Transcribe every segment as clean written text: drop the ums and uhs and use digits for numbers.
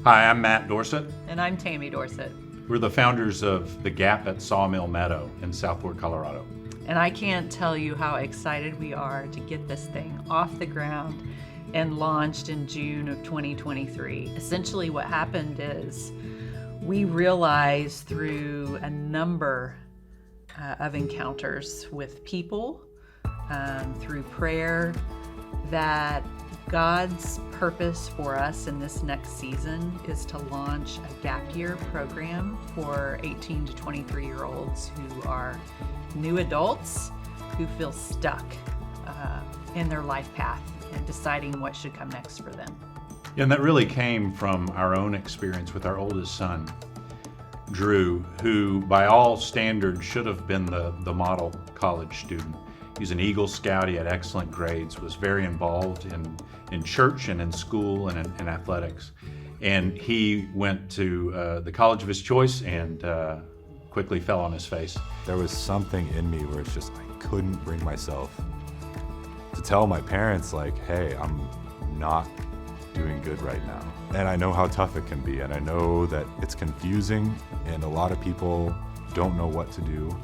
Hi, I'm Matt Dorsett. And I'm Tammy Dorsett. We're the founders of The Gap at Sawmill Meadow in Southport, Colorado. And I can't tell you how excited we are to get this thing off the ground and launched in June of 2023. Essentially what happened is we realized through a number of encounters with people, through prayer, that God's purpose for us in this next season is to launch a gap year program for 18 to 23-year-olds who are new adults who feel stuck in their life path and deciding what should come next for them. And that really came from our own experience with our oldest son, Drew, who by all standards should have been the model college student. He's an Eagle Scout, he had excellent grades, was very involved in church and in school and in athletics. And he went to the college of his choice and quickly fell on his face. There was something in me where it's just, I couldn't bring myself to tell my parents, like, hey, I'm not doing good right now. And I know how tough it can be, and I know that it's confusing, and a lot of people don't know what to do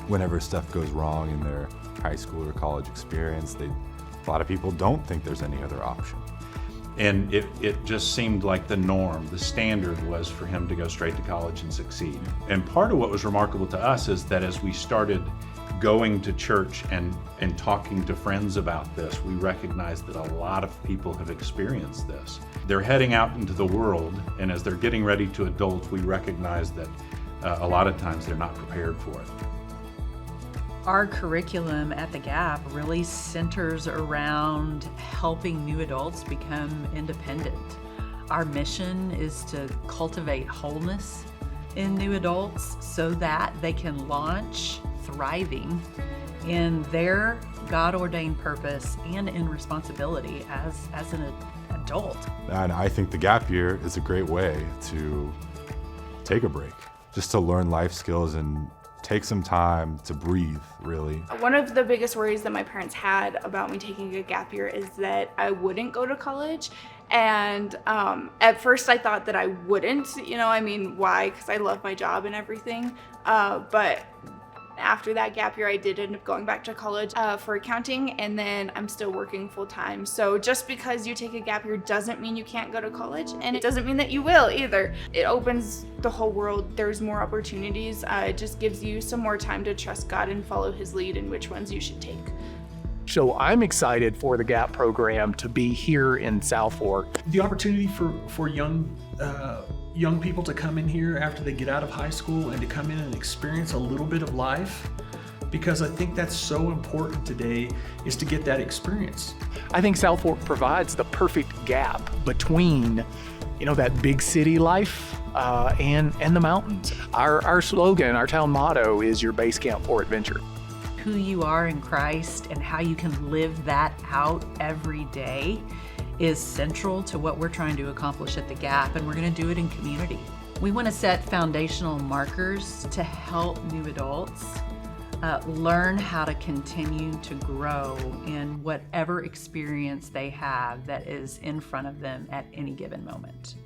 whenever stuff goes wrong in their high school or college experience. A lot of people don't think there's any other option. And it just seemed like the norm, the standard was for him to go straight to college and succeed. And part of what was remarkable to us is that as we started going to church and talking to friends about this, we recognized that a lot of people have experienced this. They're heading out into the world, and as they're getting ready to adult, we recognize that a lot of times they're not prepared for it. Our curriculum at The Gap really centers around helping new adults become independent. Our mission is to cultivate wholeness in new adults so that they can launch thriving in their God-ordained purpose and in responsibility as an adult. And I think the gap year is a great way to take a break, just to learn life skills and take some time to breathe, really. One of the biggest worries that my parents had about me taking a gap year is that I wouldn't go to college. And at first I thought that I wouldn't, why? Because I love my job and everything. But after that gap year, I did end up going back to college for accounting, and then I'm still working full time. So just because you take a gap year doesn't mean you can't go to college, and it doesn't mean that you will either. It opens the whole world. There's more opportunities. It just gives you some more time to trust God and follow His lead in which ones you should take. So I'm excited for the GAP program to be here in South Fork. The opportunity for young people to come in here after they get out of high school and to come in and experience a little bit of life, because I think that's so important today, is to get that experience. I think South Fork provides the perfect gap between, that big city life and the mountains. Our slogan, our town motto is your base camp for adventure. Who you are in Christ and how you can live that out every day is central to what we're trying to accomplish at The Gap, and we're going to do it in community. We want to set foundational markers to help new adults learn how to continue to grow in whatever experience they have that is in front of them at any given moment.